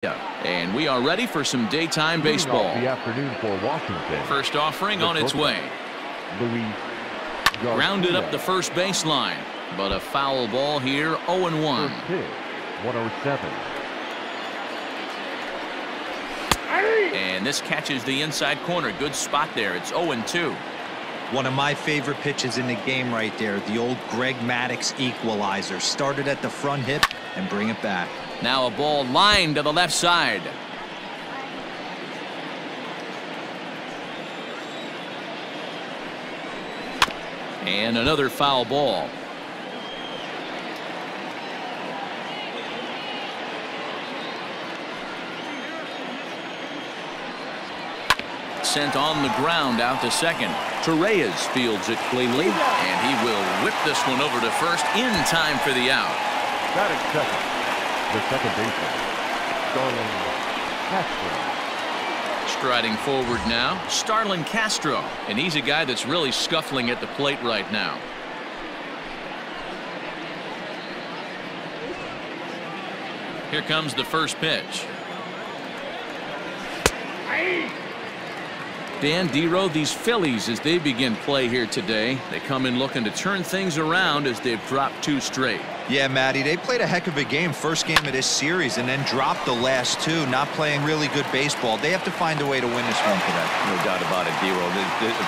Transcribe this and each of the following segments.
And we are ready for some daytime baseball. The afternoon for Washington. First offering on its way. Grounded up the first baseline, but a foul ball here, 0-1. 107. And this catches the inside corner. Good spot there. It's 0-2. One of my favorite pitches in the game right there. The old Greg Maddux equalizer. Started at the front hip and bring it back. Now a ball lined to the left side. And another foul ball. Sent on the ground out to second. Torreyes fields it cleanly, and he will whip this one over to first in time for the out. Batting second, the second baseman, Starlin Castro. Striding forward now, Starlin Castro, and he's a guy that's really scuffling at the plate right now. Here comes the first pitch. Dan Dero, these Phillies, as they begin play here today, they come in looking to turn things around as they've dropped 2 straight. Yeah, Matty, they played a heck of a game, first game of this series, and then dropped the last 2, not playing really good baseball. They have to find a way to win this one today. No doubt about it, Dero.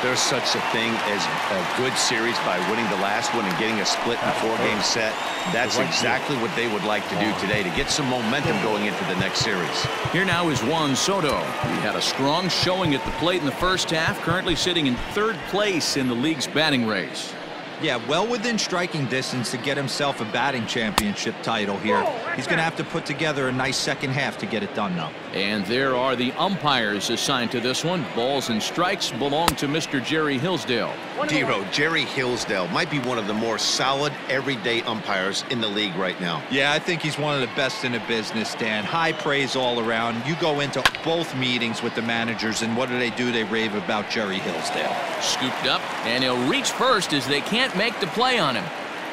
There's such a thing as a good series by winning the last one and getting a split in 4-game set. That's exactly what they would like to do today to get some momentum going into the next series. Here now is Juan Soto. He had a strong showing at the plate in the first half, currently sitting in 3rd place in the league's batting race. Yeah, well within striking distance to get himself a batting championship title here. He's going to have to put together a nice second half to get it done now. And there are the umpires assigned to this one. Balls and strikes belong to Mr. Jerry Hillsdale. Dero, Jerry Hillsdale might be one of the more solid everyday umpires in the league right now. Yeah, I think he's one of the best in the business, Dan. High praise all around. You go into both meetings with the managers, and what do? They rave about Jerry Hillsdale. Scooped up, and he'll reach first as they can't make the play on him.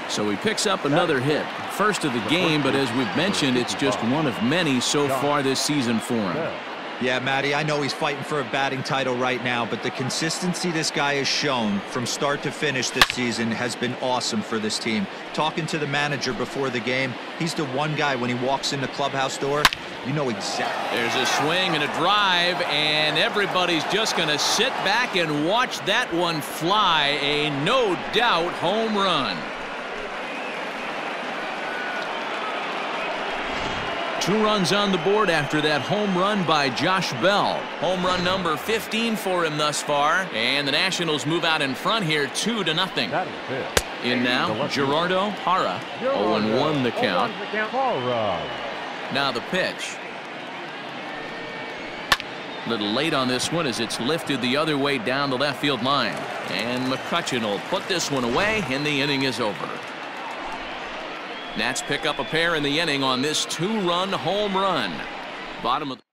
So he picks up another hit. First of the game, but as we've mentioned, it's just one of many so far this season for him. Yeah, Matty, I know he's fighting for a batting title right now, but the consistency this guy has shown from start to finish this season has been awesome for this team. Talking to the manager before the game, he's the one guy when he walks in the clubhouse door, you know exactly. There's a swing and a drive, and everybody's just going to sit back and watch that one fly. A no doubt home run. 2 runs on the board after that home run by Josh Bell. Home run number 15 for him thus far, and the Nationals move out in front here 2-0. In now, Gerardo Parra. 0-1 the count. Now the pitch. A little late on this one as it's lifted the other way down the left field line. And McCutcheon will put this one away, and the inning is over. Nats pick up a pair in the inning on this 2-run home run. Bottom of the...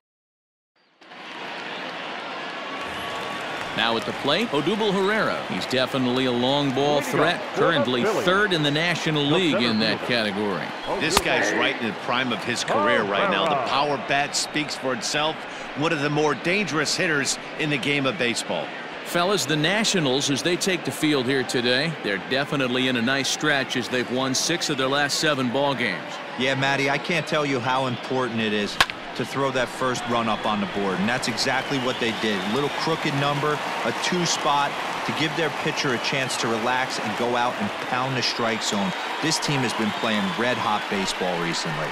Now at the plate, Odubel Herrera. He's definitely a long ball threat, currently 3rd in the National League in that category. This guy's right in the prime of his career right now. The power bat speaks for itself. One of the more dangerous hitters in the game of baseball. Fellas, the Nationals, as they take the field here today, they're definitely in a nice stretch as they've won 6 of their last 7 ball games. Yeah, Matty, I can't tell you how important it is to throw that first run up on the board, and that's exactly what they did. A little crooked number, a 2 spot to give their pitcher a chance to relax and go out and pound the strike zone. This team has been playing red-hot baseball recently.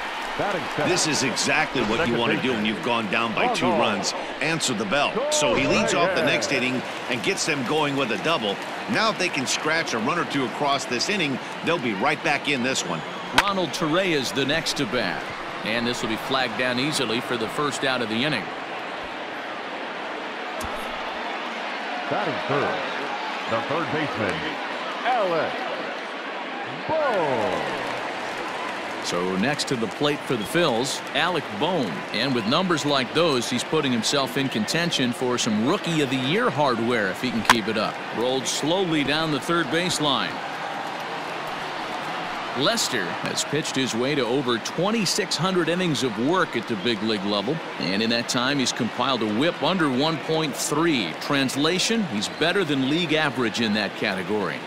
This is exactly what you want to do when you've gone down by 2 runs. Answer the bell. So he leads off the next inning and gets them going with a double. Now if they can scratch a run or 2 across this inning, they'll be right back in this one. Ronald Torreyes the next to bat. And this will be flagged down easily for the first out of the inning. Batting third, the third baseman, Alex Bohm. So next to the plate for the Phils, Alec Bohm. And with numbers like those, he's putting himself in contention for some Rookie of the Year hardware if he can keep it up. Rolled slowly down the third baseline. Lester has pitched his way to over 2,600 innings of work at the big league level, and in that time he's compiled a whip under 1.3. Translation, he's better than league average in that category.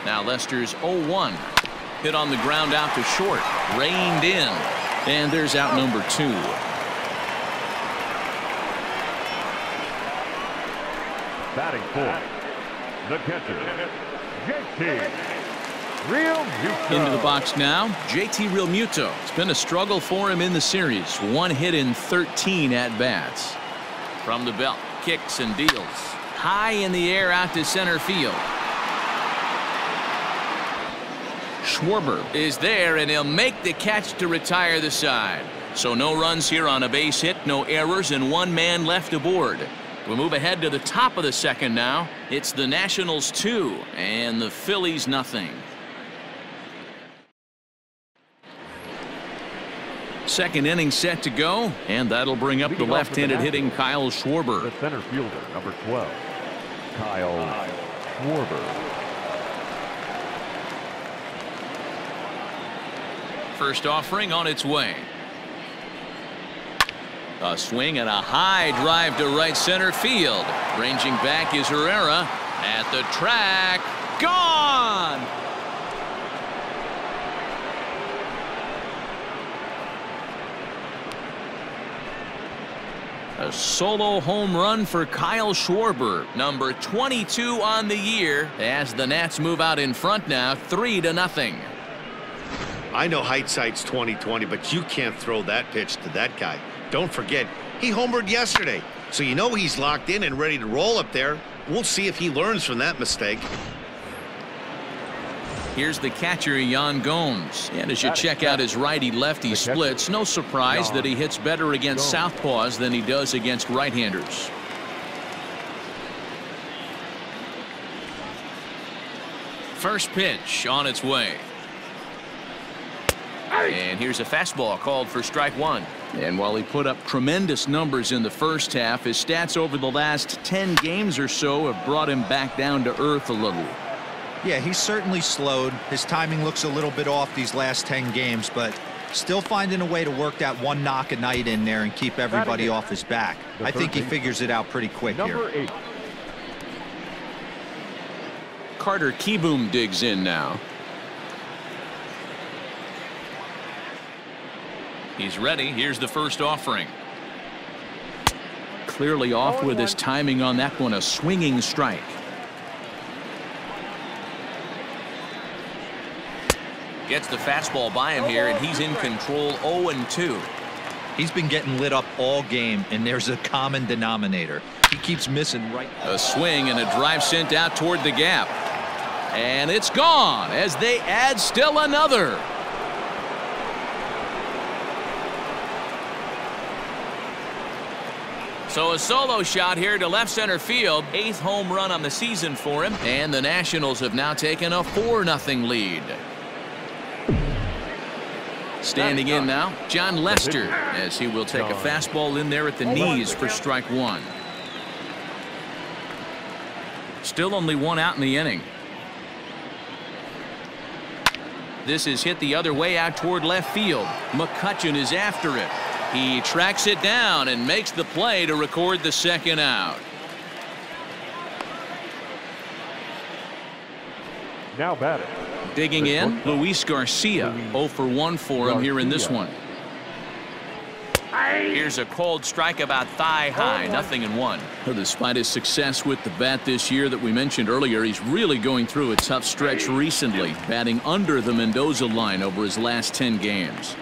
Now Lester's 0-1. Hit on the ground out to short. Reined in. And there's out number 2. Batting fourth, the catcher, JT Realmuto. Into the box now, JT Realmuto. It's been a struggle for him in the series. 1 hit in 13 at-bats. From the belt, kicks and deals. High in the air out to center field. Schwarber is there, and he'll make the catch to retire the side. So no runs here on a base hit, no errors, and 1 man left aboard. We'll move ahead to the top of the second now. It's the Nationals 2 and the Phillies nothing. Second inning set to go, and that'll bring up the left-handed hitting Kyle Schwarber. The center fielder, number 12, Kyle Schwarber. First offering on its way. A swing and a high drive to right center field. Ranging back is Herrera at the track. Gone! A solo home run for Kyle Schwarber, number 22 on the year, as the Nats move out in front now, 3-0. I know hindsight's 20/20, but you can't throw that pitch to that guy. Don't forget, he homered yesterday, so you know he's locked in and ready to roll up there. We'll see if he learns from that mistake. Here's the catcher, Yan Gomes. And as you check out his righty-lefty splits, no surprise that he hits better against southpaws than he does against right-handers. First pitch on its way. And here's a fastball called for strike 1. And while he put up tremendous numbers in the first half, his stats over the last 10 games or so have brought him back down to earth a little. Yeah, he's certainly slowed. His timing looks a little bit off these last 10 games, but still finding a way to work that 1 knock a night in there and keep everybody off his back. I think he figures it out pretty quick here. 8. Carter Kieboom digs in now. He's ready. Here's the first offering. Clearly off with his timing on that one. A swinging strike. Gets the fastball by him here, and he's in control. 0-2. He's been getting lit up all game, and there's a common denominator. He keeps missing right. A swing and a drive sent out toward the gap. And it's gone as they add still another. So a solo shot here to left center field. 8th home run on the season for him. And the Nationals have now taken a 4-0 lead. Standing in now, John Lester, as he will take a fastball in there at the knees for strike 1. Still only 1 out in the inning. This is hit the other way out toward left field. McCutchen is after it. He tracks it down and makes the play to record the second out. Now batting. Digging in, Luis Garcia. 0 for 1 for him here in this one. Here's a cold strike about thigh high, 0-1. Well, despite his success with the bat this year that we mentioned earlier, he's really going through a tough stretch recently, batting under the Mendoza line over his last 10 games.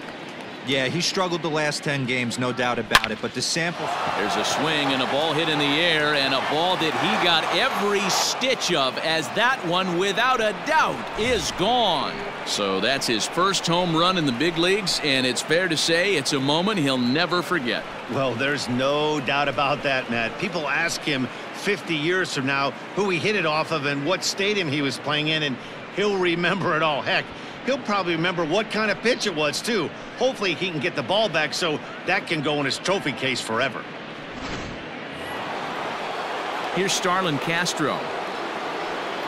Yeah, he struggled the last 10 games, no doubt about it, but the sample. There's a swing and a ball hit in the air, and a ball that he got every stitch of, as that one, without a doubt, is gone. So that's his first home run in the big leagues, and it's fair to say it's a moment he'll never forget. Well, there's no doubt about that, Matt. People ask him 50 years from now who he hit it off of and what stadium he was playing in, and he'll remember it all. Heck, he'll probably remember what kind of pitch it was, too. Hopefully he can get the ball back so that can go in his trophy case forever. Here's Starlin Castro.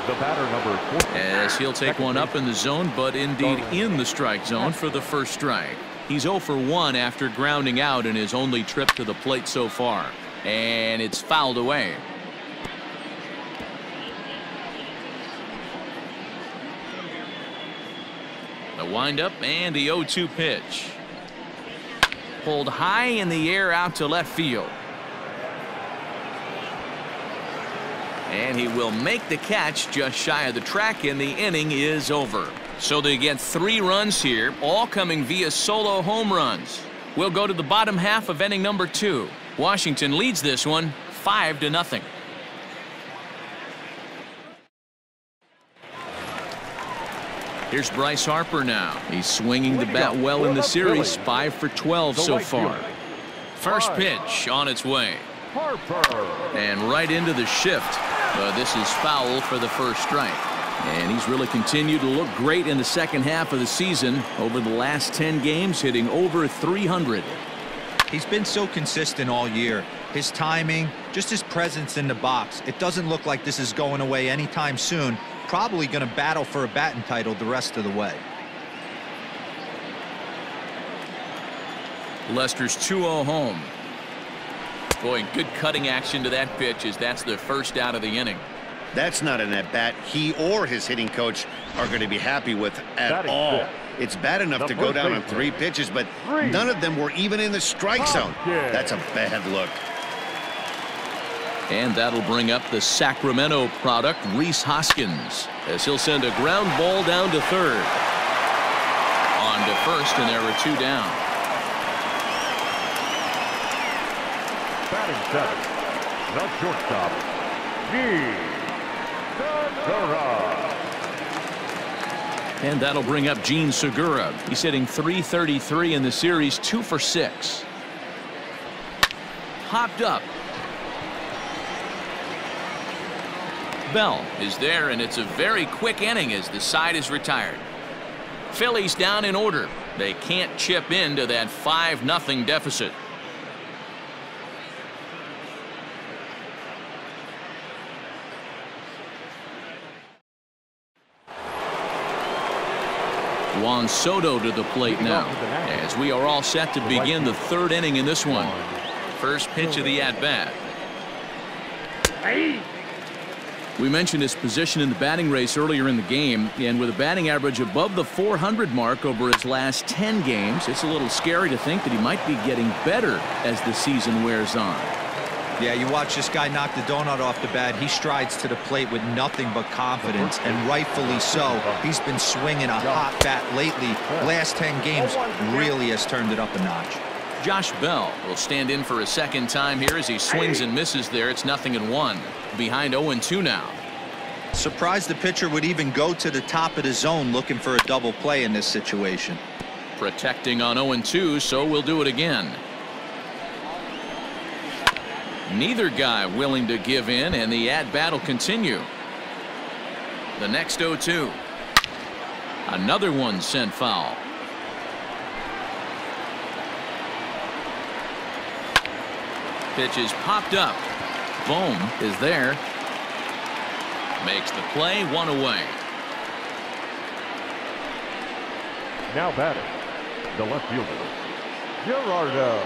The batter, number 4. As he'll take one up in the zone, but indeed in the strike zone for the first strike. He's 0 for 1 after grounding out in his only trip to the plate so far. And it's fouled away. The windup and the 0-2 pitch. Pulled high in the air out to left field. And he will make the catch just shy of the track, and the inning is over. So they get 3 runs here, all coming via solo home runs. We'll go to the bottom half of inning number 2. Washington leads this one 5-0. Here's Bryce Harper now. He's swinging the bat well in the series, 5 for 12 so far. First pitch on its way. And right into the shift. This is foul for the first strike. And he's really continued to look great in the second half of the season. Over the last 10 games, hitting over 300. He's been so consistent all year. His timing, just his presence in the box. It doesn't look like this is going away anytime soon. Probably going to battle for a batting title the rest of the way. Lester's 2-0 home. Boy, good cutting action to that pitch, as that's the first out of the inning. That's not an at-bat he or his hitting coach are going to be happy with at all. It's bad enough to go down on 3 pitches, but none of them were even in the strike zone. That's a bad look. And that'll bring up the Sacramento product, Rhys Hoskins, as he'll send a ground ball down to third. On to first, and there are 2 down. Batting 7, the shortstop, and that'll bring up Gene Segura. He's hitting .333 in the series, 2 for 6. Hopped up. Bell is there, and it's a very quick inning as the side is retired. Phillies down in order. They can't chip into that 5-0 deficit. Juan Soto to the plate now, as we are all set to begin the 3rd inning in this one. First pitch of the at-bat. We mentioned his position in the batting race earlier in the game, and with a batting average above the 400 mark over his last 10 games, it's a little scary to think that he might be getting better as the season wears on. Yeah, you watch this guy knock the donut off the bat. He strides to the plate with nothing but confidence, and rightfully so. He's been swinging a hot bat lately. Last 10 games really has turned it up a notch. Josh Bell will stand in for a second time here as he swings and misses there. It's 0-1. Behind 0-2 now. Surprised the pitcher would even go to the top of the zone looking for a double play in this situation. Protecting on 0-2, so we'll do it again. Neither guy willing to give in, and the at-bat will continue. The next 0-2. Another one sent foul. Pitch is popped up. Bohm is there. Makes the play, 1 away. Now batting, the left fielder, Gerardo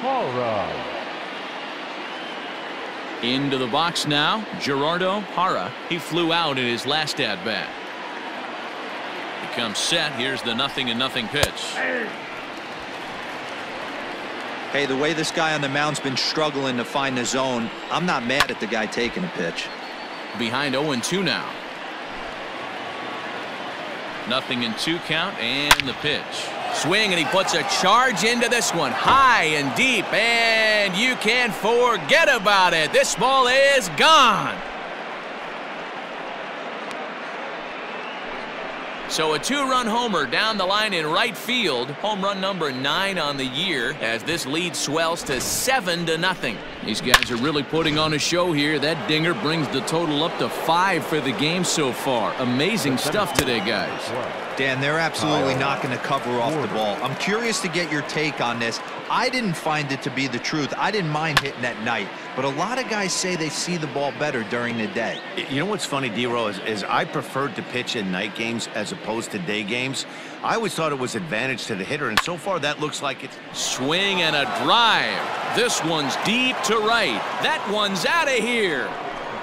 Parra. Into the box now, Gerardo Parra. He flew out in his last at-bat. He comes set. Here's the 0-0 pitch. Hey, the way this guy on the mound's been struggling to find the zone, I'm not mad at the guy taking a pitch. Behind 0-2 now. 0-2 count, and the pitch. Swing, and he puts a charge into this one, high and deep, and you can forget about it. This ball is gone. So a 2-run homer down the line in right field. Home run number 9 on the year, as this lead swells to 7-0. These guys are really putting on a show here. That dinger brings the total up to 5 for the game so far. Amazing stuff today, guys. Dan, they're absolutely not going to cover off the ball. I'm curious to get your take on this. I didn't find it to be the truth. I didn't mind hitting at night, but a lot of guys say they see the ball better during the day. You know what's funny, D-Row, is I preferred to pitch in night games as opposed to day games. I always thought it was advantage to the hitter, and so far that looks like it's... Swing and a drive. This one's deep to right. That one's out of here.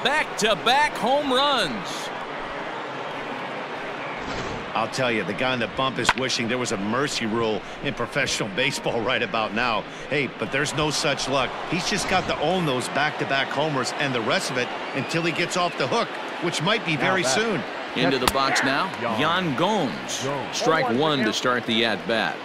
Back-to-back home runs. I'll tell you, the guy on the bump is wishing there was a mercy rule in professional baseball right about now. Hey, but there's no such luck. He's just got to own those back-to-back homers and the rest of it until he gets off the hook, which might be very soon. Into the box now, Yan Gomes. Strike one to start the at-bat.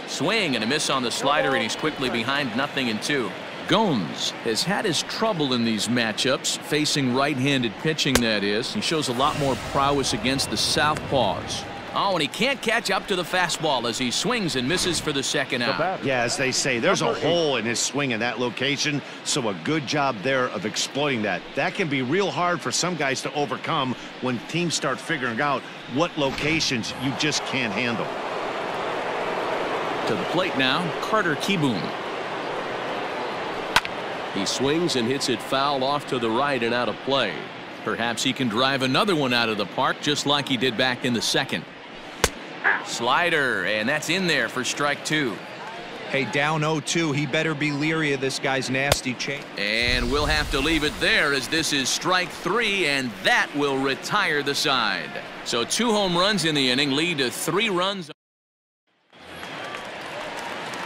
Swing and a miss on the slider, and he's quickly behind 0-2. Gomes has had his trouble in these matchups, facing right-handed pitching, that is. He shows a lot more prowess against the southpaws. Oh, and he can't catch up to the fastball as he swings and misses for the second out. Yeah, as they say, there's a hole in his swing in that location, so a good job there of exploiting that. That can be real hard for some guys to overcome when teams start figuring out what locations you just can't handle. To the plate now, Carter Kieboom. He swings and hits it foul off to the right and out of play. Perhaps he can drive another one out of the park just like he did back in the second. Slider, and that's in there for strike two. Hey, down 0-2, he better be leery of this guy's nasty change. And we'll have to leave it there as this is strike three, and that will retire the side. So 2 home runs in the inning lead to 3 runs.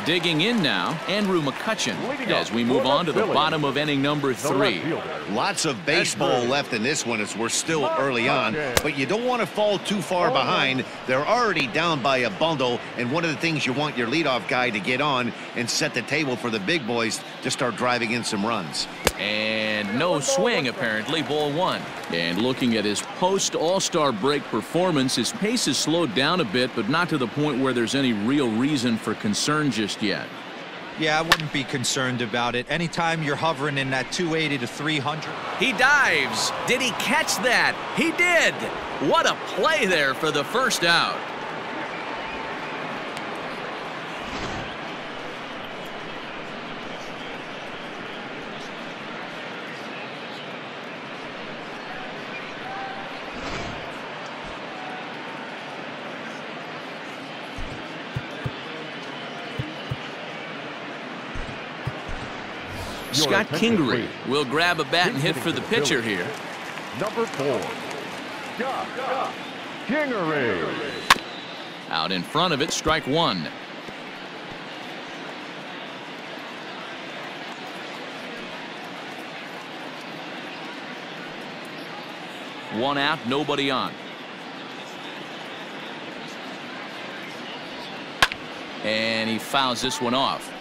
Digging in now, Andrew McCutchen, as we move on to the bottom of inning number 3. Lots of baseball left in this one as we're still early on, but you don't want to fall too far behind. They're already down by a bundle, and one of the things you want your leadoff guy to get on and set the table for the big boys to start driving in some runs. And no swing, apparently, ball 1. And looking at his post-All-Star break performance, his pace has slowed down a bit, but not to the point where there's any real reason for concern just yet. Yeah, I wouldn't be concerned about it. Anytime you're hovering in that 280 to 300. He dives. Did he catch that? He did. What a play there for the first out. Scott Kingery will grab a bat and hit for the pitcher here. Number 4, Scott Kingery. Out in front of it, strike 1. One out, nobody on. And he fouls this one off.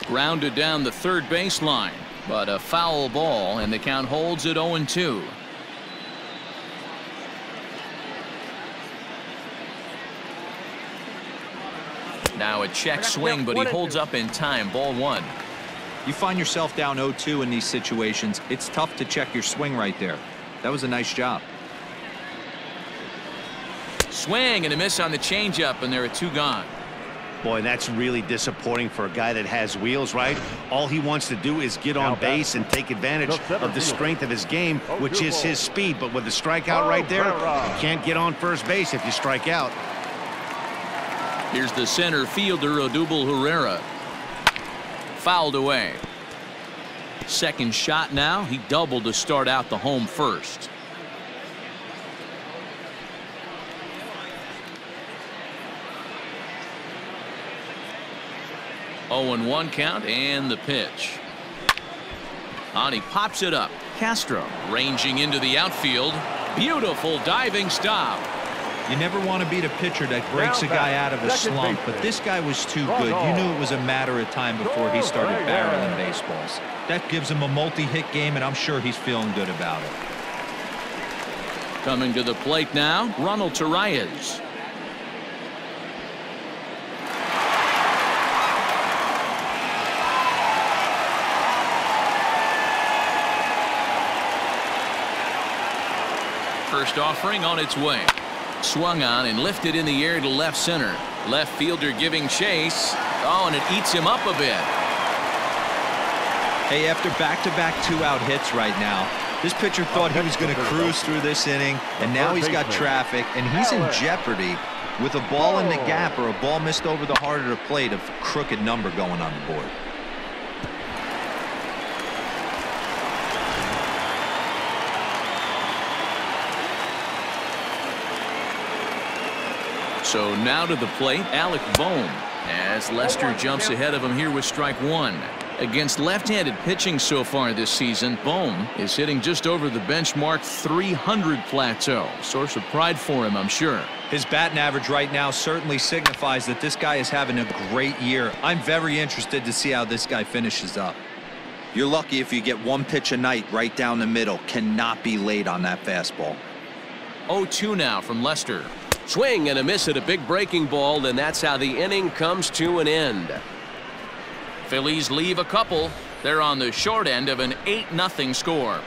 Grounded down the third baseline, but a foul ball, and the count holds at 0-2. Now a check swing, but he holds up in time. Ball 1. You find yourself down 0-2 in these situations, it's tough to check your swing right there. That was a nice job. Swing and a miss on the changeup, and there are 2 gone. Boy, that's really disappointing for a guy that has wheels, right? All he wants to do is get on base and take advantage of the strength of his game, which is his speed. But with the strikeout right there, you can't get on first base if you strike out. Here's the center fielder, Odubel Herrera. Fouled away. Second shot now. He doubled to start out the home first. 0-1 count, and the pitch. And he pops it up. Castro ranging into the outfield. Beautiful diving stop. You never want to beat a pitcher that breaks a guy out of a slump, but this guy was too good. You knew it was a matter of time before he started barreling baseballs. That gives him a multi-hit game, and I'm sure he's feeling good about it. Coming to the plate now, Ronald Torreyes. First offering on its way. Swung on and lifted in the air to left center. Left fielder giving chase. Oh, and it eats him up a bit. Hey, after back-to-back two-out hits right now, this pitcher thought he was going to cruise through this inning, and now he's got traffic, and he's in jeopardy with a ball in the gap or a ball missed over the heart of the plate, a crooked number going on the board. So now to the plate, Alec Bohm, as Lester jumps ahead of him here with strike one. Against left-handed pitching so far this season, Bohm is hitting just over the benchmark 300 plateau. Source of pride for him, I'm sure. His batting average right now certainly signifies that this guy is having a great year. I'm very interested to see how this guy finishes up. You're lucky if you get one pitch a night right down the middle. Cannot be late on that fastball. 0-2 now from Lester. Swing and a miss at a big breaking ball, and that's how the inning comes to an end. Phillies leave a couple. They're on the short end of an 8-0 score.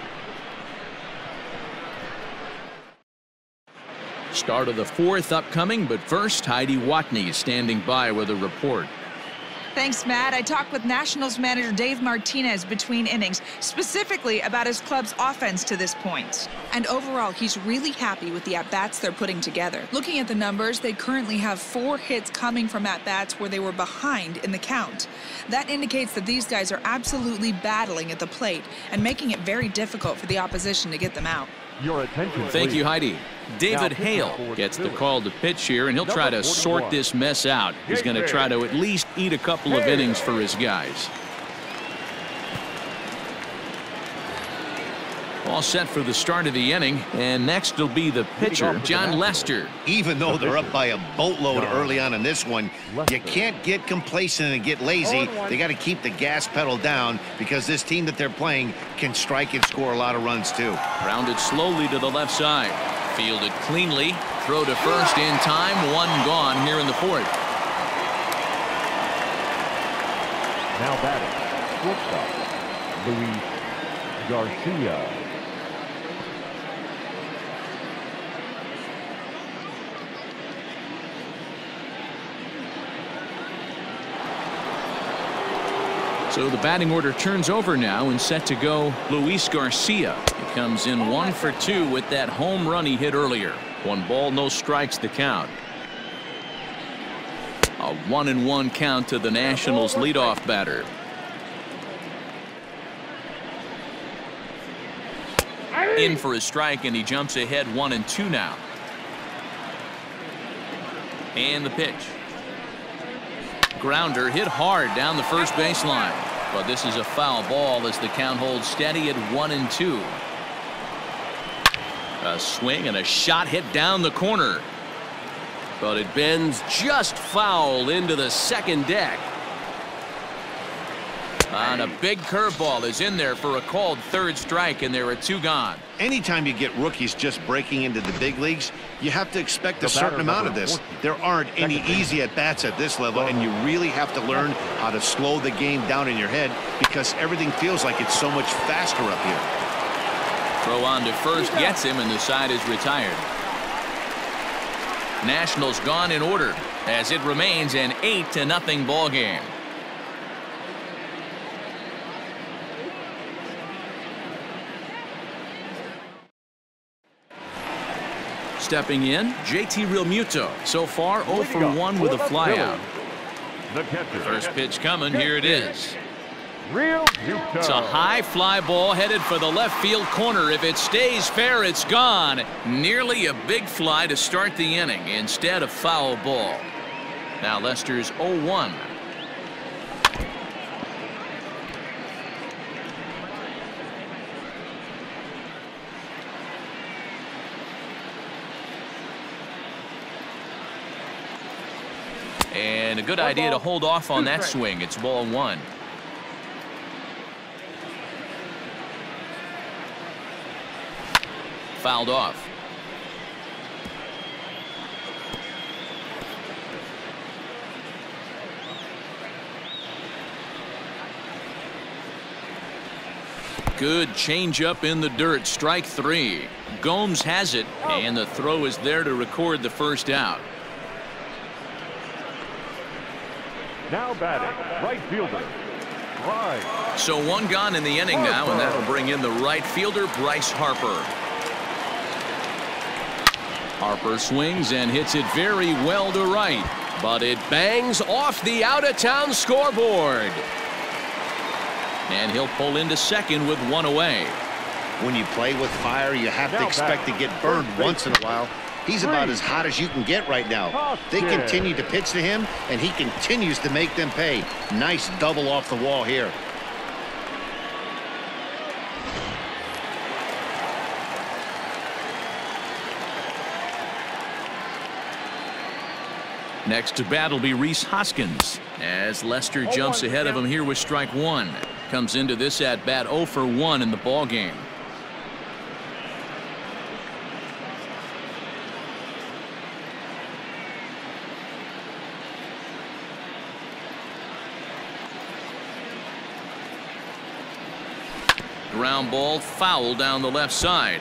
Start of the fourth upcoming, but first, Heidi Watney standing by with a report. Thanks, Matt. I talked with Nationals manager Dave Martinez between innings, specifically about his club's offense to this point. And overall, he's really happy with the at-bats they're putting together. Looking at the numbers, they currently have 4 hits coming from at-bats where they were behind in the count. That indicates that these guys are absolutely battling at the plate and making it very difficult for the opposition to get them out. Your attention, Thank you, please. Heidi. David Hale gets the call to pitch here, and he'll try to sort this mess out. He's going to try to at least eat a couple of innings for his guys. All set for the start of the inning, and next will be the pitcher, John Lester. Even though they're up by a boatload early on in this one, you can't get complacent and get lazy. They got to keep the gas pedal down because this team that they're playing can strike and score a lot of runs too. Grounded slowly to the left side. Fielded cleanly. Throw to first in time. One gone here in the fourth. Now batting, shortstop, Luis Garcia. So the batting order turns over now and set to go Luis Garcia. He comes in 1 for 2 with that home run he hit earlier. 1 ball, no strikes the count. A 1-1 count to the Nationals leadoff batter. In for a strike, and he jumps ahead 1-2 now. And the pitch. Grounder hit hard down the first baseline, but this is a foul ball as the count holds steady at 1-2. A swing and a shot hit down the corner, but it bends just foul into the second deck. And a big curveball is in there for a called third strike, and there are 2 gone. Anytime you get rookies just breaking into the big leagues, you have to expect a certain amount of this. There aren't any easy at-bats at this level, and you really have to learn how to slow the game down in your head because everything feels like it's so much faster up here. Throw on to first gets him, and the side is retired. Nationals gone in order as it remains an 8-0 ball game. Stepping in, JT Realmuto. So far 0 for 1 with a flyout. First pitch coming. Here it is. It's a high fly ball headed for the left field corner. If it stays fair, it's gone. Nearly a big fly to start the inning. Instead, a foul ball. Now Lester's 0-1. And a good idea to hold off on that swing. It's ball 1. Fouled off. Good changeup in the dirt. Strike 3. Gomes has it, and the throw is there to record the first out. Now batting, right fielder. Right. So 1 gone in the inning now, and that'll bring in the right fielder, Bryce Harper. Harper swings and hits it very well to right, but it bangs off the out-of-town scoreboard. And he'll pull into second with 1 away. When you play with fire, you have to expect to get burned once in a while. He's about as hot as you can get right now. They continue to pitch to him, and he continues to make them pay. Nice double off the wall here. Next to bat will be Rhys Hoskins, as Lester jumps ahead of him here with strike 1. Comes into this at bat 0 for 1 in the ball game. Ground ball foul down the left side.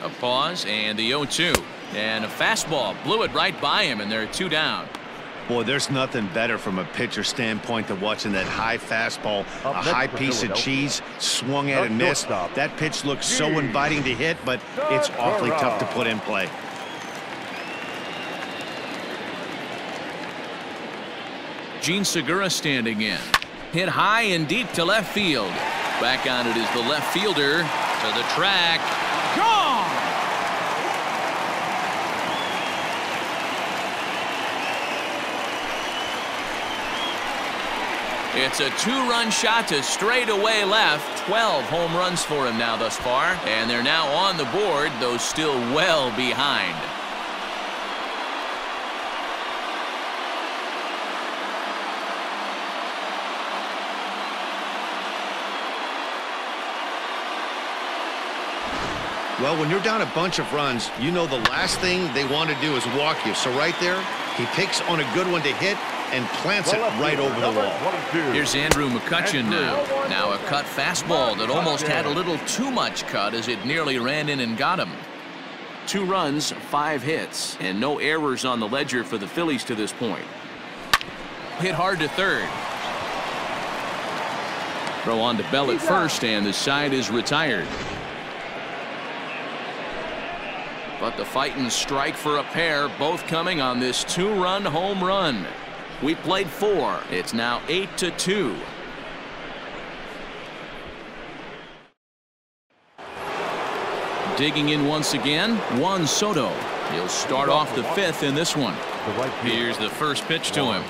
A pause and the 0-2. And a fastball blew it right by him, and they're 2 down. Boy, there's nothing better from a pitcher standpoint than watching that high fastball, a high piece of cheese, swung at and missed. That pitch looks so inviting to hit, but it's awfully tough to put in play. Gene Segura standing in. Hit high and deep to left field. Back on it is the left fielder to the track. Gone! It's a 2-run shot to straightaway left. 12 home runs for him now thus far, and they're now on the board, though still well behind. Well, when you're down a bunch of runs, you know the last thing they want to do is walk you. So right there, he picks on a good one to hit and plants it right over the wall. Here's Andrew McCutchen now. Now a cut fastball that almost had a little too much cut as it nearly ran in and got him. 2 runs, 5 hits, and no errors on the ledger for the Phillies to this point. Hit hard to third. Throw on to Bell at first, and the side is retired. But the fighting strike for a pair, both coming on this 2-run home run. We played 4. It's now 8-2. Digging in once again, Juan Soto. He'll start off the 5th in this one. Here's the first pitch to him.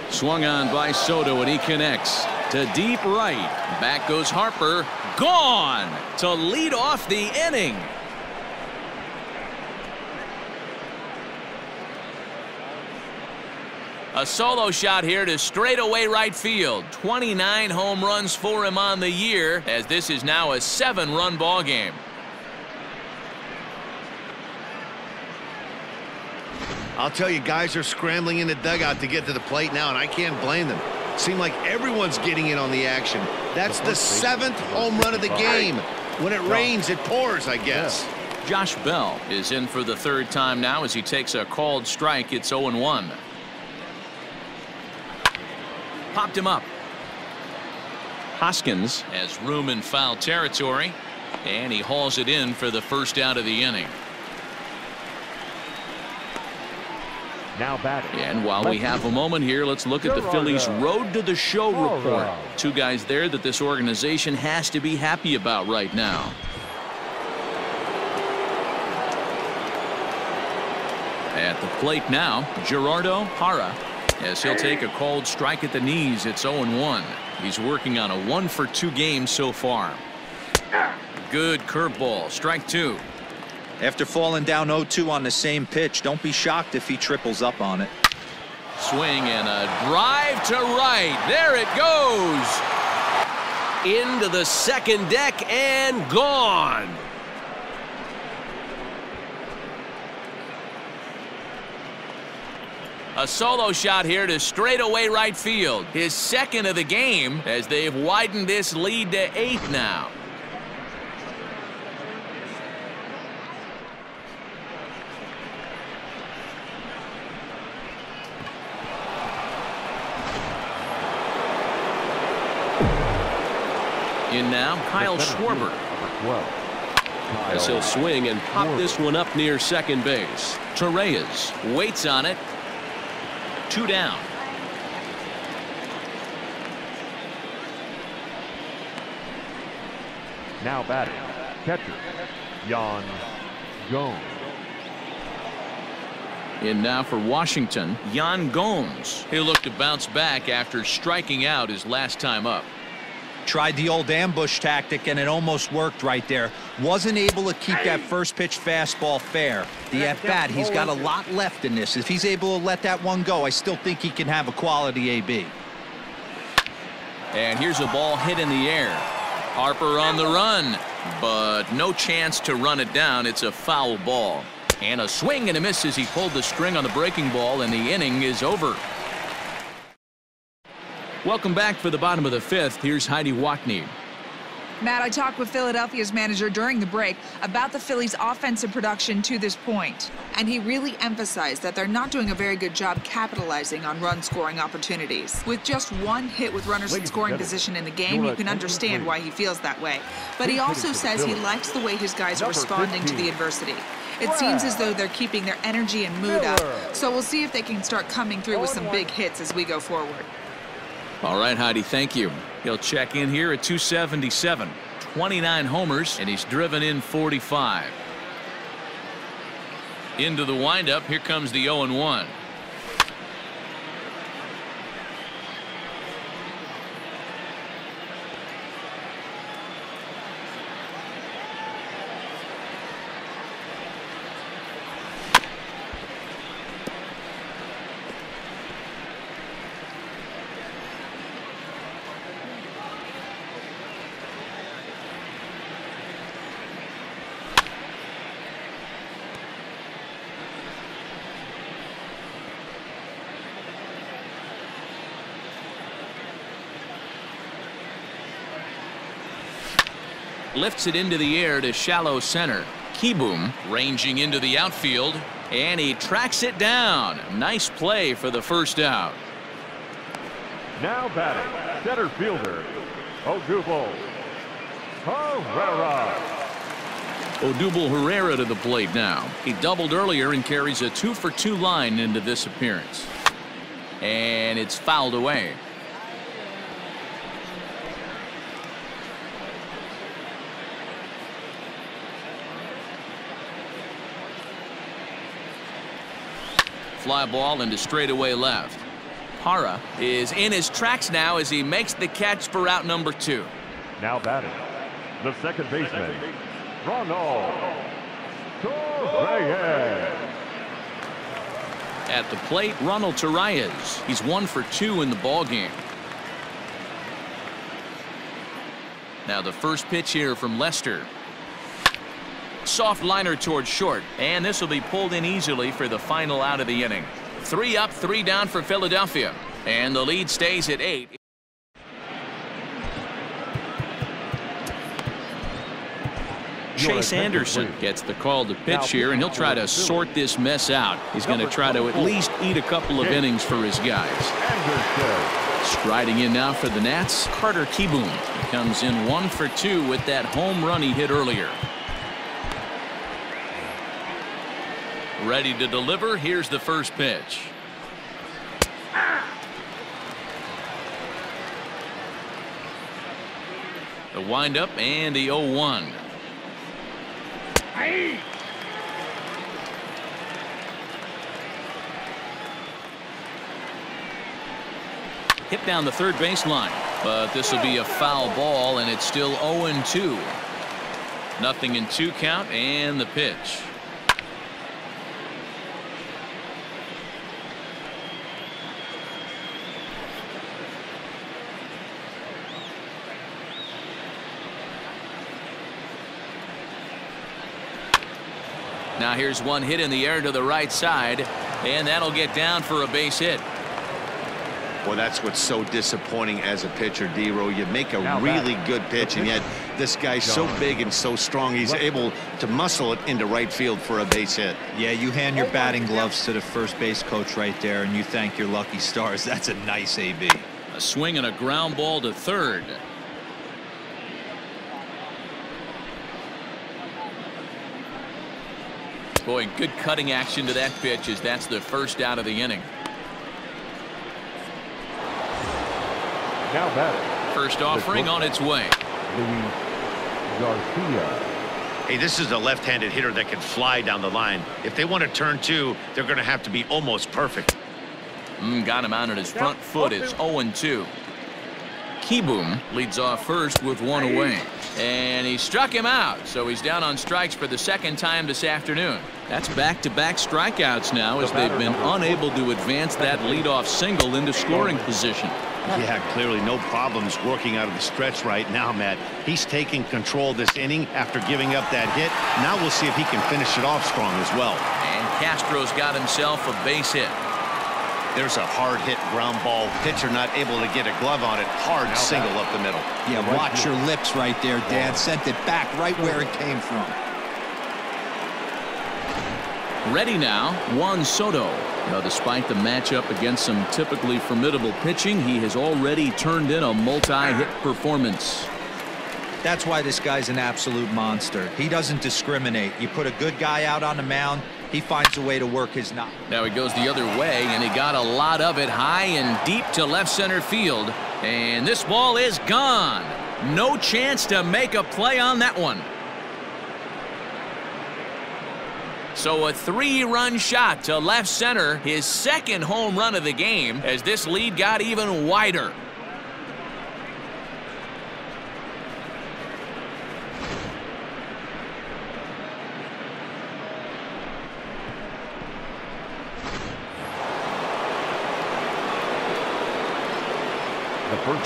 Swung on by Soto, and he connects to deep right. Back goes Harper. Gone to lead off the inning. A solo shot here to straightaway right field. 29 home runs for him on the year, as this is now a 7-run ball game. I'll tell you, guys are scrambling in the dugout to get to the plate now, and I can't blame them. Seems like everyone's getting in on the action. That's the 7th home run of the game. When it rains, it pours, I guess. Josh Bell is in for the 3rd time now as he takes a called strike. It's 0-1. Popped him up. Hoskins has room in foul territory, and he hauls it in for the first out of the inning. Now batting. And while we have a moment here, let's look at the Phillies' Road to the Show report. 2 guys there that this organization has to be happy about right now. At the plate now, Gerardo Parra, as he'll take a called strike at the knees. It's 0-1. He's working on a 1-for-2 game so far. Good curveball. Strike 2. After falling down 0-2 on the same pitch, don't be shocked if he triples up on it. Swing and a drive to right. There it goes. Into the second deck and gone. A solo shot here to straightaway right field. His second of the game as they've widened this lead to 8 now. In now, Kyle Schwarber. As he'll swing and pop this one up near second base. Torreyes waits on it. 2 down. Now batting, catcher, Yan Gomes. In now for Washington, Yan Gomes. He'll look to bounce back after striking out his last time up. Tried the old ambush tactic, and it almost worked right there. Wasn't able to keep that first pitch fastball fair. The at-bat, he's got a lot left in this. If he's able to let that one go, I still think he can have a quality AB. And here's a ball hit in the air. Harper on the run, but no chance to run it down. It's a foul ball. And a swing and a miss as he pulled the string on the breaking ball, and the inning is over. Welcome back for the bottom of the 5th. Here's Heidi Watney. Matt, I talked with Philadelphia's manager during the break about the Phillies' offensive production to this point, and he really emphasized that they're not doing a very good job capitalizing on run-scoring opportunities. With just one hit with runners in scoring position in the game, you can understand why he feels that way. But he also says he likes the way his guys are responding to the adversity. It seems as though they're keeping their energy and mood up, so we'll see if they can start coming through with some big hits as we go forward. All right, Heidi, thank you. He'll check in here at 277. 29 homers, and he's driven in 45. Into the windup, here comes the 0-1. Lifts it into the air to shallow center. Kieboom ranging into the outfield, and he tracks it down. Nice play for the first out. Now batting, center fielder, Odubel Herrera. Odubel Herrera to the plate now. He doubled earlier and carries a 2-for-2 line into this appearance. And it's fouled away. Fly ball into straightaway left. Parra is in his tracks now as he makes the catch for out number 2. Now batting, the second baseman, Ronald Torreyes. At the plate, Ronald Torreyes. He's 1 for 2 in the ball game. Now the first pitch here from Lester. Soft liner towards short, and this will be pulled in easily for the final out of the inning. 3 up, 3 down for Philadelphia, and the lead stays at 8. Chase Anderson gets the call to pitch here, and he'll try to sort this mess out. He's going to try to at least eat a couple of innings for his guys. Striding in now for the Nats, Carter Kieboom. He comes in 1 for 2 with that home run he hit earlier. Ready to deliver. Here's the first pitch. The windup and the 0-1. Hit down the third baseline, but this will be a foul ball, and it's still 0-2. Nothing in 2 count, and the pitch. Now here's one hit in the air to the right side. And that'll get down for a base hit. Well, that's what's so disappointing as a pitcher, D-Row. You make a really good pitch, and yet this guy's so big and so strong, he's able to muscle it into right field for a base hit. Yeah, you hand your batting gloves to the first base coach right there, and you thank your lucky stars. That's a nice AB. A swing and a ground ball to third. Boy, good cutting action to that pitch as that's the first out of the inning. Now batting. First offering on its way. Luis Garcia. Hey, this is a left-handed hitter that can fly down the line. If they want to turn two, they're going to have to be almost perfect. Got him out on his front foot. It's 0-2. Kieboom leads off first with one away. And he struck him out, so he's down on strikes for the second time this afternoon. That's back-to-back strikeouts now as they've been unable to advance that leadoff single into scoring position. Yeah, clearly no problems working out of the stretch right now, Matt. He's taking control this inning after giving up that hit. Now we'll see if he can finish it off strong as well. And Castro's got himself a base hit. There's a hard hit ground ball. Pitcher not able to get a glove on it. Hard single up the middle. Yeah, watch your lips right there, Dan. Sent it back right where it came from. Ready now, Juan Soto. Now, despite the matchup against some typically formidable pitching, he has already turned in a multi-hit performance. That's why this guy's an absolute monster. He doesn't discriminate. You put a good guy out on the mound, he finds a way to work his knock. Now he goes the other way, and he got a lot of it high and deep to left center field. And this ball is gone. No chance to make a play on that one. So a 3-run shot to left center, his second home run of the game, as this lead got even wider.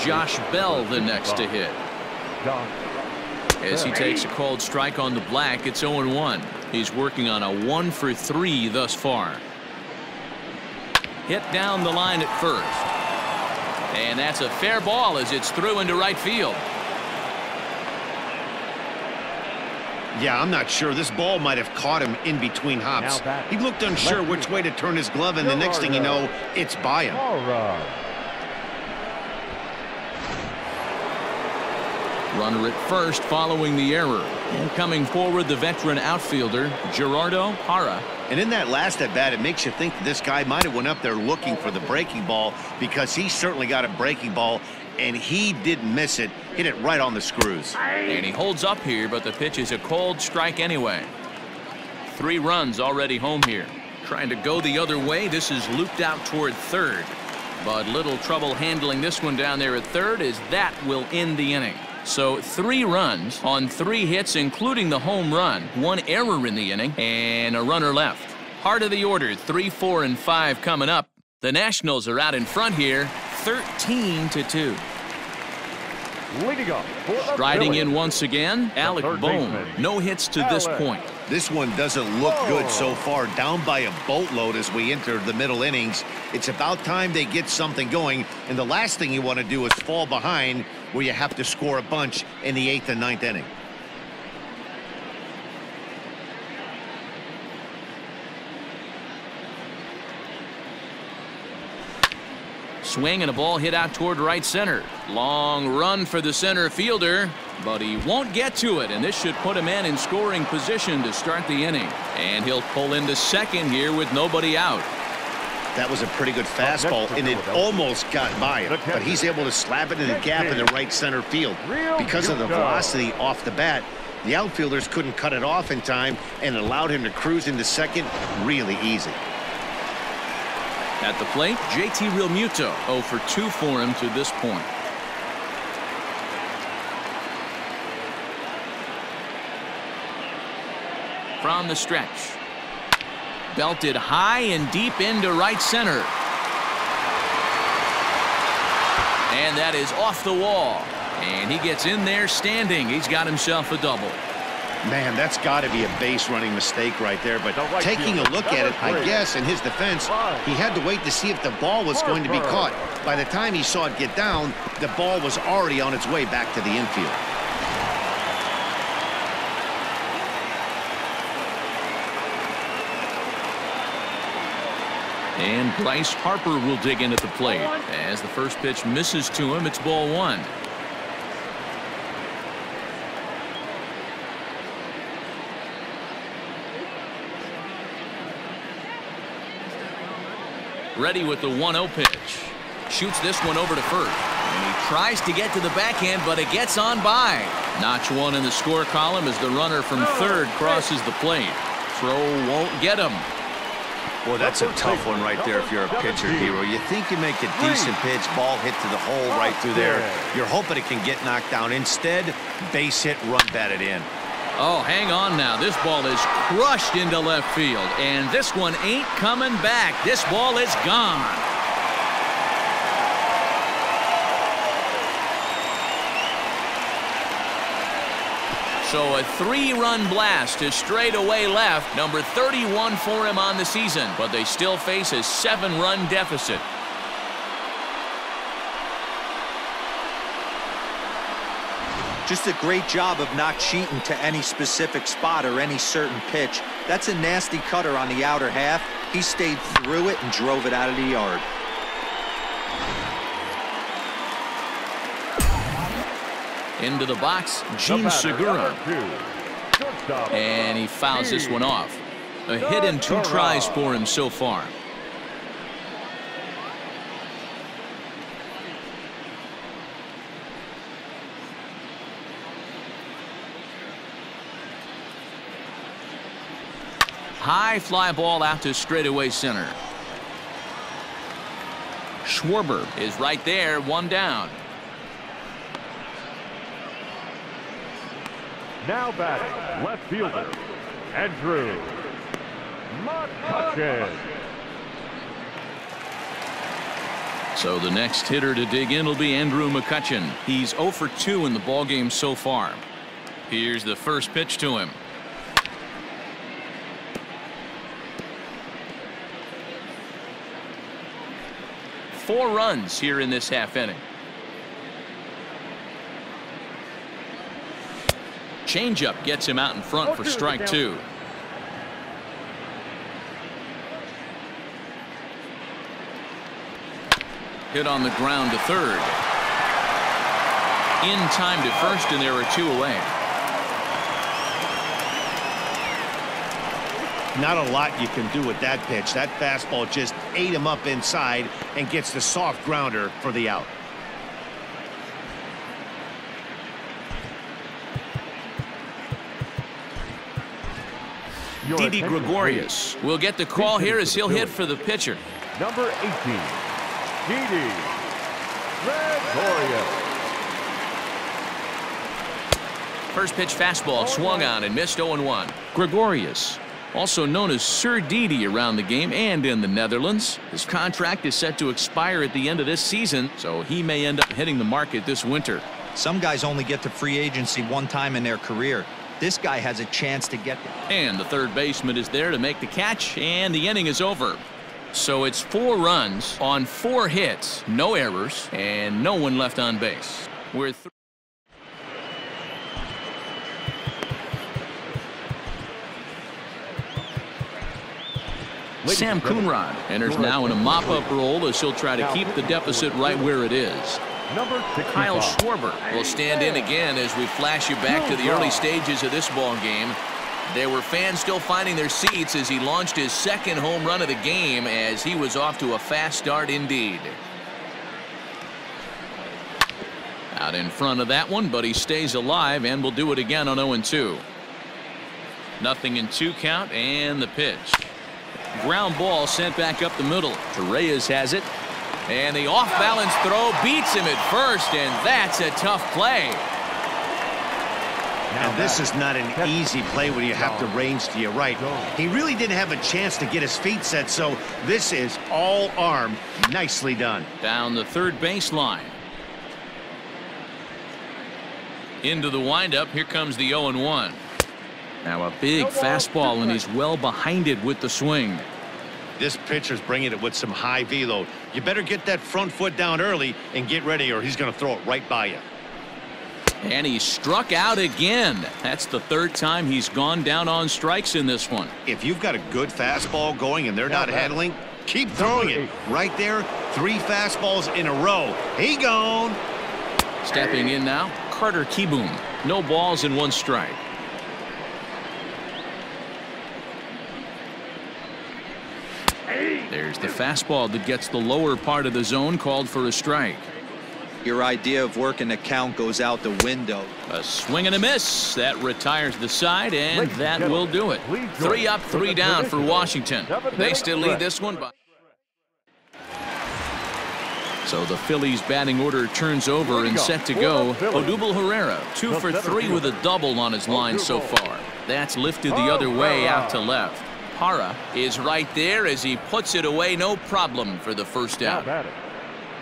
Josh Bell the next to hit. As he takes a called strike on the black, it's 0-1. He's working on a 1-for-3 thus far. Hit down the line at first. And that's a fair ball as it's through into right field. Yeah, I'm not sure. This ball might have caught him in between hops. He looked unsure which way to turn his glove, and the next thing you know, it's by him. Runner at first following the error. And coming forward, the veteran outfielder, Gerardo Parra. And in that last at-bat, it makes you think that this guy might have went up there looking for the breaking ball, because he certainly got a breaking ball, and he didn't miss it. Hit it right on the screws. And he holds up here, but the pitch is a cold strike anyway. 3 runs already home here. Trying to go the other way. This is looped out toward third. But little trouble handling this one down there at third, as that will end the inning. So 3 runs on 3 hits, including the home run, 1 error in the inning, and a runner left. Heart of the order, 3, 4, and 5 coming up. The Nationals are out in front here, 13-2. Leading up for the Striding Phillies, in once again, Alec Bohm. No hits to this point. This one doesn't look good so far. Down by a boatload as we enter the middle innings. It's about time they get something going, and the last thing you want to do is fall behind where you have to score a bunch in the 8th and 9th inning. Swing and a ball hit out toward right center. Long run for the center fielder, but he won't get to it, and this should put him in scoring position to start the inning. And he'll pull into second here with nobody out. That was a pretty good fastball, and it almost got by him, but he's able to slap it in the gap in the right center field. Because of the velocity off the bat, the outfielders couldn't cut it off in time and allowed him to cruise into second really easy. At the plate, JT Realmuto 0 for 2 for him to this point. From the stretch. Belted high and deep into right center. And that is off the wall. And he gets in there standing. He's got himself a double. Man, that's got to be a base running mistake right there. But taking a look at it, I guess, in his defense, he had to wait to see if the ball was going to be caught. By the time he saw it get down, the ball was already on its way back to the infield. And Bryce Harper will dig in at the plate. As the first pitch misses to him, it's ball one. Ready with the 1-0 pitch. Shoots this one over to first. And he tries to get to the backhand, but it gets on by. Notch one in the score column as the runner from third crosses the plate. Throw won't get him. Boy, that's a tough one right there if you're a pitcher, Hero. You think you make a decent pitch, ball hit to the hole right through there. You're hoping it can get knocked down. Instead, base hit, run batted in. Oh, hang on now. This ball is crushed into left field, and this one ain't coming back. This ball is gone. So a 3-run blast to straightaway left. Number 31 for him on the season, but they still face a 7-run deficit. Just a great job of not cheating to any specific spot or any certain pitch. That's a nasty cutter on the outer half. He stayed through it and drove it out of the yard. Into the box, Gene Segura. And he fouls this one off. A hit and 2 tries for him so far. High fly ball out to straightaway center. Schwarber is right there, 1 down. Now batting, left fielder, Andrew McCutchen. So the next hitter to dig in will be Andrew McCutchen. He's 0 for 2 in the ballgame so far. Here's the first pitch to him. Four runs here in this half inning. Changeup gets him out in front for strike 2. Hit on the ground to third. In time to first, and there are 2 away. Not a lot you can do with that pitch. That fastball just ate him up inside and gets the soft grounder for the out. Didi Gregorius will get the call here as he'll hit for the pitcher. Number 18, Didi Gregorius. First pitch fastball swung on and missed 0-1. Gregorius, also known as Sir Didi around the game and in the Netherlands. His contract is set to expire at the end of this season, so he may end up hitting the market this winter. Some guys only get to free agency 1 time in their career. This guy has a chance to get there. And the third baseman is there to make the catch, and the inning is over. So it's 4 runs on 4 hits, no errors, and no one left on base. We're Sam Coonrod enters now in a mop-up role as he'll try to keep the deficit right where it is. Kyle Schwarber will stand in again as we flash you back to the early stages of this ball game. There were fans still finding their seats as he launched his 2nd home run of the game, as he was off to a fast start indeed. Out in front of that one, but he stays alive and will do it again on 0-2. 0-2 count, and the pitch. Ground ball sent back up the middle. Torreyes has it. And the off-balance throw beats him at first, and that's a tough play. And this is not an easy play when you have to range to your right. He really didn't have a chance to get his feet set, so this is all arm. Nicely done. Down the third baseline. Into the windup. Here comes the 0-1. Now a big fastball, and he's well behind it with the swing. This pitcher's bringing it with some high velo. You better get that front foot down early and get ready, or he's going to throw it right by you. And he struck out again. That's the third time he's gone down on strikes in this one. If you've got a good fastball going and they're not handling, keep throwing it. Right there, 3 fastballs in a row. He gone. Stepping in now, Carter Kieboom. No balls and 1 strike. There's the fastball that gets the lower part of the zone, called for a strike. Your idea of working the count goes out the window. A swing and a miss. That retires the side, and that will do it. 3 up, 3 down for Washington. They still lead this one by. So the Phillies batting order turns over and set to go. Odubel Herrera, 2 for 3 with a double on his line so far. That's lifted the other way out to left. Parra is right there as he puts it away, no problem for the first out.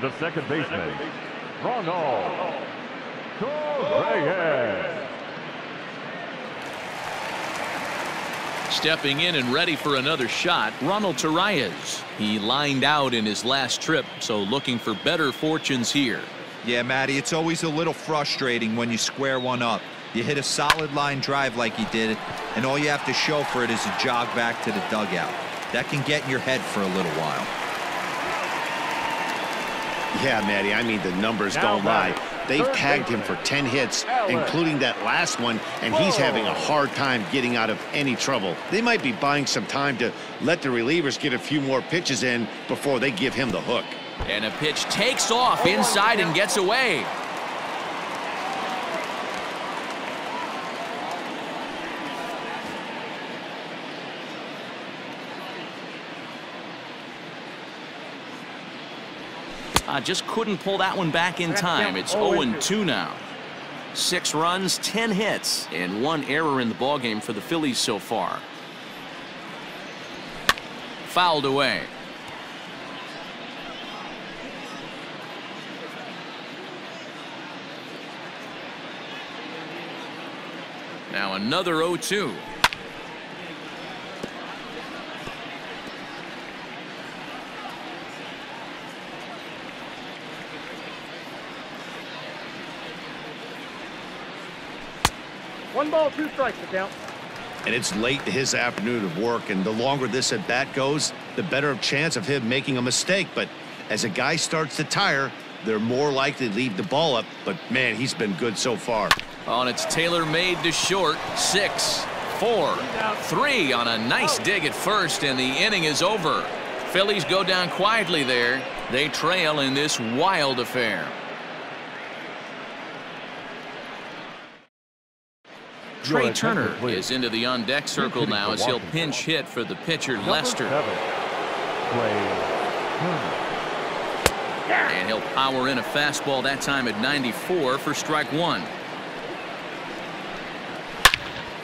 The second baseman, Ronald Torreyes. Stepping in and ready for another shot, Ronald Torreyes. He lined out in his last trip, so looking for better fortunes here. Yeah, Matty, it's always a little frustrating when you square one up. You hit a solid line drive like he did, and all you have to show for it is a jog back to the dugout. That can get in your head for a little while. Yeah, Matty, I mean, the numbers don't lie. They've tagged him for 10 hits, including that last one, and he's having a hard time getting out of any trouble. They might be buying some time to let the relievers get a few more pitches in before they give him the hook. And a pitch takes off inside and gets away. Just couldn't pull that one back in time. It's 0-2 now. 6 runs, 10 hits, and 1 error in the ballgame for the Phillies so far. Fouled away. Now another 0-2. One ball, 2 strikes, the count. And it's late in his afternoon of work, and the longer this at bat goes, the better chance of him making a mistake. But as a guy starts to tire, they're more likely to leave the ball up. But man, he's been good so far. Oh, and it's Taylor-made to short. 6, 4, 3 on a nice dig at first, and the inning is over. Phillies go down quietly there. They trail in this wild affair. Trey Turner is into the on-deck circle now as he'll pinch hit for the pitcher, Lester. And he'll power in a fastball, that time at 94 for strike 1.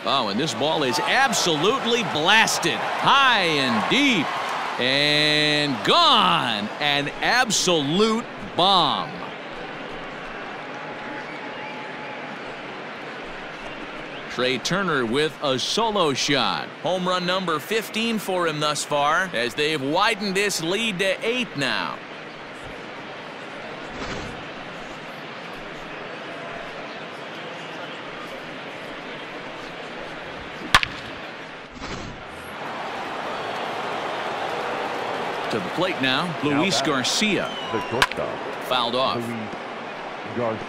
Oh, and this ball is absolutely blasted. High and deep. And gone. An absolute bomb. Trey Turner with a solo shot. Home run number 15 for him thus far, as they've widened this lead to 8 now. To the plate now, Luis Garcia. Fouled off.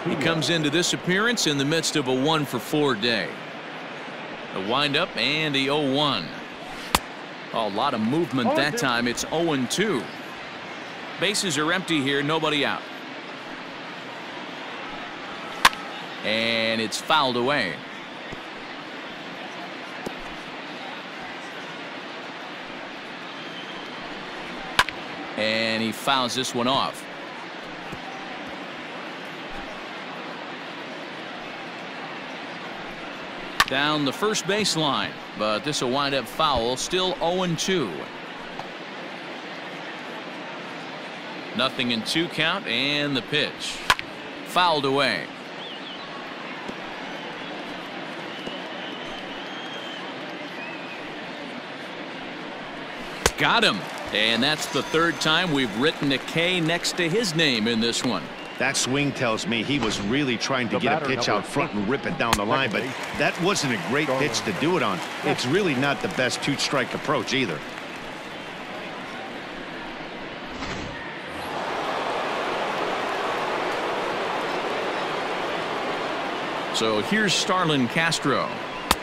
He comes into this appearance in the midst of a 1-for-4 day. The windup and the 0-1. Oh, a lot of movement that time. It's 0-2. Bases are empty here, nobody out. And it's fouled away. And he fouls this one off. Down the first baseline, but this will wind up foul. Still 0-2. Nothing in 2 count, and the pitch fouled away. Got him. And that's the third time we've written a K next to his name in this one. That swing tells me he was really trying to get a pitch out front and rip it down the line, but that wasn't a great pitch to do it on. It's really not the best two-strike approach either. So here's Starlin Castro,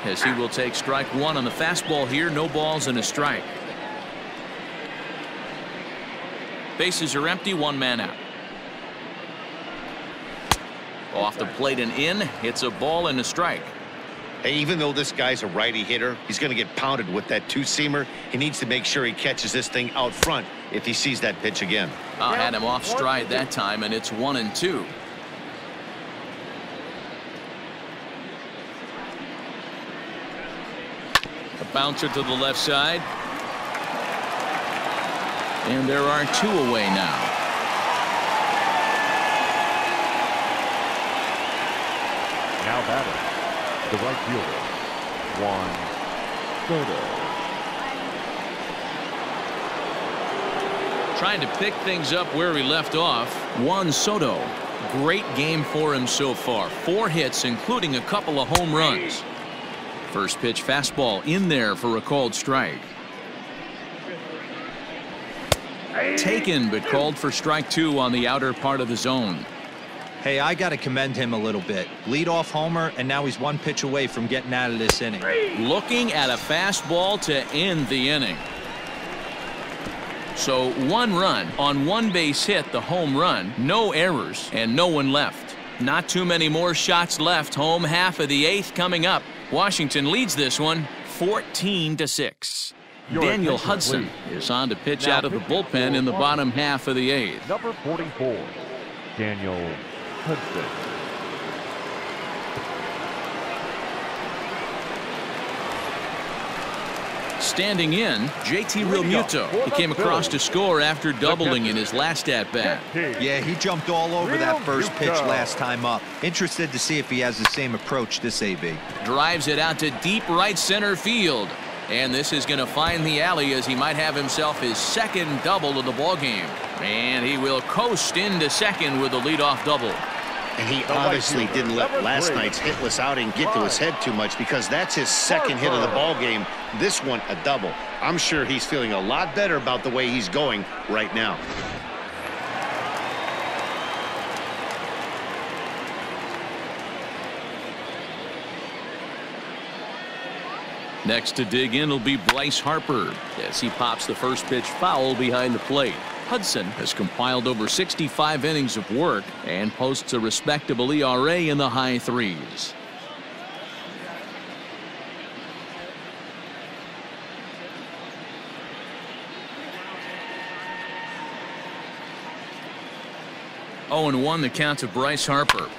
as he will take strike one on the fastball here. No balls and a strike. Bases are empty, one man out. Off the plate and in. It's a ball and a strike. Hey, even though this guy's a righty hitter, he's going to get pounded with that two-seamer. He needs to make sure he catches this thing out front if he sees that pitch again. I had him off stride that time, and it's 1-2. A bouncer to the left side. And there are two away now. Now batting, the right fielder, Juan Soto. Trying to pick things up where he left off. Juan Soto. Great game for him so far. 4 hits, including a couple of home runs. First pitch fastball in there for a called strike. Taken, but called for strike 2 on the outer part of the zone. Hey, I got to commend him a little bit. Leadoff homer, and now he's 1 pitch away from getting out of this inning. Looking at a fastball to end the inning. So 1 run on 1 base hit, the home run, no errors, and no one left. Not too many more shots left. Home half of the 8th coming up. Washington leads this one 14-6. Daniel Hudson is on to pitch out of the bullpen in the bottom half of the 8th. Number 44, Daniel Hudson. Standing in, JT Realmuto. He came across to score after doubling in his last at-bat. Yeah, he jumped all over that first pitch last time up. Interested to see if he has the same approach this AB. Drives it out to deep right center field. And this is going to find the alley as he might have himself his second double of the ballgame. And he will coast into second with a leadoff double. And he obviously didn't let last night's hitless outing get to his head too much, because that's his second hit of the ball game. This one a double. I'm sure he's feeling a lot better about the way he's going right now. Next to dig in will be Bryce Harper as he pops the first pitch foul behind the plate. Hudson has compiled over 65 innings of work and posts a respectable ERA in the high 3s. Oh, and 1 the count to Bryce Harper.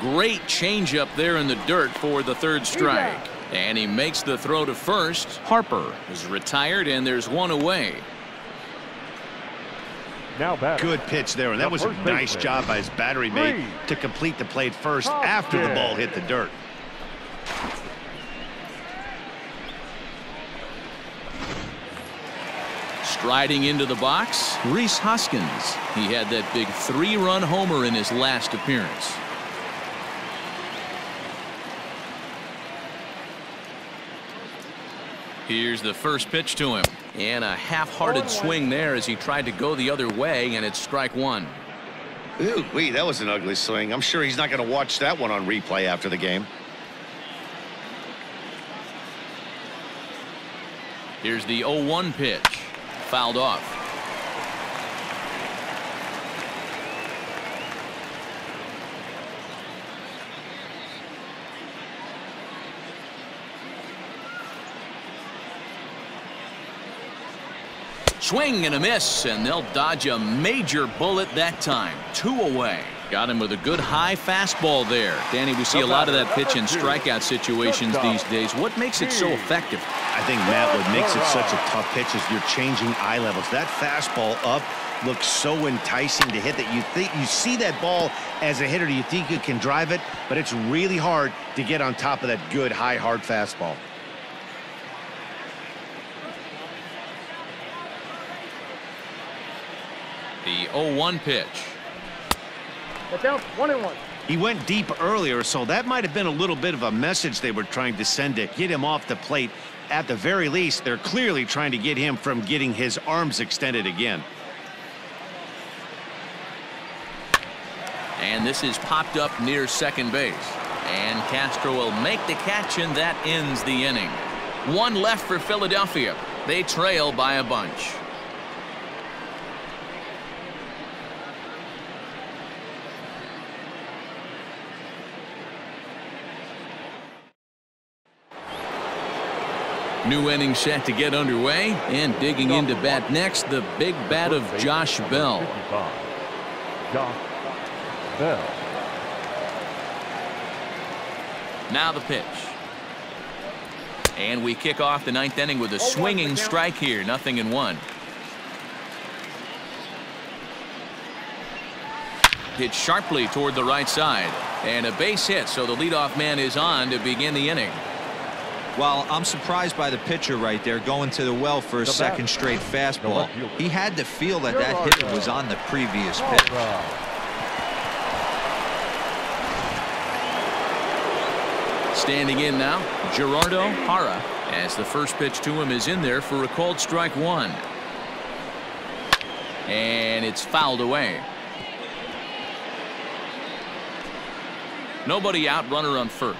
Great changeup there in the dirt for the 3rd strike. And he makes the throw to first. Harper is retired, and there's 1 away. Now batter. Good pitch there, and that was a nice job by his battery mate to complete the plate first after the ball hit the dirt. Striding into the box, Rhys Hoskins. He had that big 3-run homer in his last appearance. Here's the first pitch to him, and a half-hearted swing there as he tried to go the other way, and it's strike 1. Ooh, wee, that was an ugly swing. I'm sure he's not going to watch that one on replay after the game. Here's the 0-1 pitch, fouled off. Swing and a miss, and they'll dodge a major bullet that time. 2 away. Got him with a good high fastball there. Danny, we see a lot of that pitch in strikeout situations these days. What makes it so effective? I think, Matt, what makes it such a tough pitch is you're changing eye levels. That fastball up looks so enticing to hit that you see that ball as a hitter. You think you can drive it, but it's really hard to get on top of that good, high, hard fastball. The 0-1 pitch. Get down, 1-1. He went deep earlier, so that might have been a little bit of a message they were trying to send to get him off the plate. At the very least, they're clearly trying to get him from getting his arms extended again. And this is popped up near second base. And Castro will make the catch, and that ends the inning. One left for Philadelphia. They trail by a bunch. New inning set to get underway, and digging into bat next, the big bat of Josh Bell. Josh Bell. Now the pitch. And we kick off the ninth inning with a swinging strike here. 0-1. Hit sharply toward the right side. And a base hit, so the leadoff man is on to begin the inning. Well, I'm surprised by the pitcher right there going to the well for a second straight fastball. He had to feel that that hitter was on the previous pitch. Standing in now, Gerardo Hara, as the first pitch to him is in there for a called strike one. And it's fouled away. Nobody out, runner on first.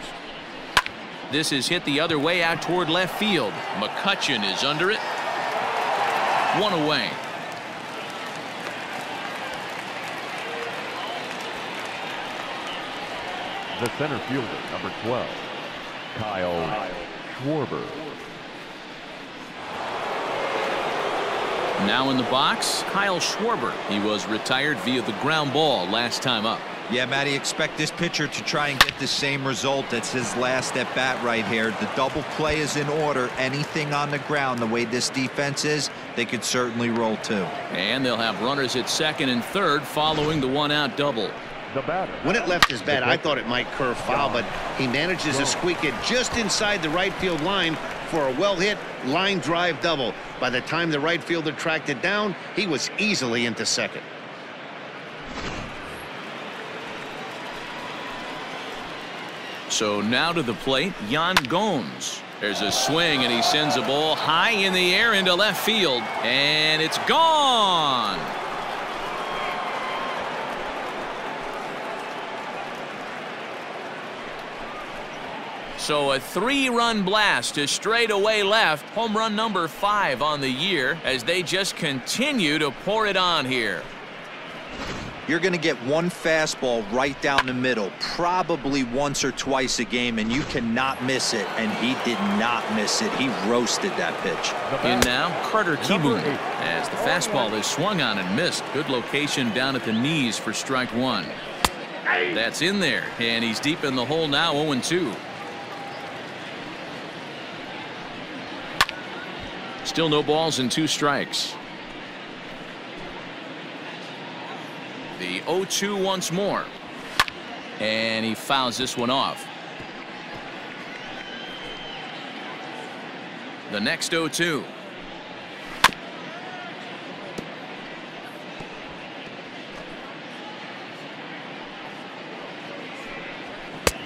This is hit the other way out toward left field. McCutchen is under it. One away. The center fielder, number 12, Kyle Schwarber. Now in the box, Kyle Schwarber. He was retired via the ground ball last time up. Yeah, Matty, expect this pitcher to try and get the same result. That's his last at bat right here. The double play is in order. Anything on the ground, the way this defense is, they could certainly roll too. And they'll have runners at second and third following the one-out double. When it left his bat, I thought it might curve foul, but he manages to squeak it just inside the right field line for a well-hit line drive double. By the time the right fielder tracked it down, he was easily into second. So now to the plate, Yan Gomes. There's a swing, and he sends a ball high in the air into left field, and it's gone. So a 3-run blast to straightaway left. Home run number 5 on the year as they just continue to pour it on here. You're going to get one fastball right down the middle, probably once or twice a game, and you cannot miss it. And he did not miss it. He roasted that pitch. In now, Carter Kieboom, as the fastball is swung on and missed. Good location down at the knees for strike one. That's in there, and he's deep in the hole now, 0-2. Still no balls and 2 strikes. The 0-2 once more. And he fouls this one off. The next 0-2.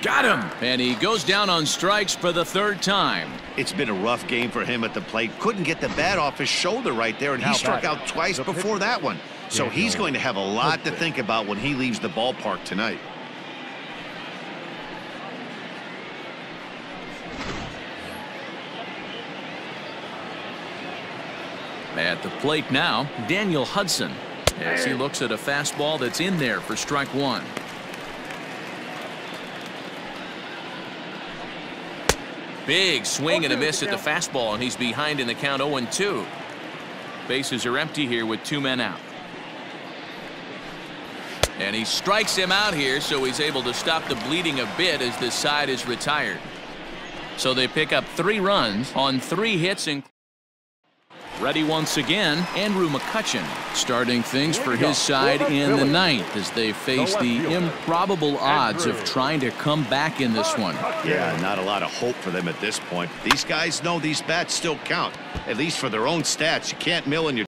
Got him! And he goes down on strikes for the 3rd time. It's been a rough game for him at the plate. Couldn't get the bat off his shoulder right there, and he struck out twice before that one. So he's going to have a lot to think about when he leaves the ballpark tonight. At the plate now, Daniel Hudson, as he looks at a fastball that's in there for strike one. Big swing and a miss at the fastball, and he's behind in the count 0-2. Bases are empty here with 2 men out. And he strikes him out here, so he's able to stop the bleeding a bit as this side is retired. So they pick up 3 runs on 3 hits. Ready once again, Andrew McCutchen starting things for his side in the 9th as they face the improbable odds of trying to come back in this one. Yeah, not a lot of hope for them at this point. These guys know these bats still count, at least for their own stats. You can't mill in your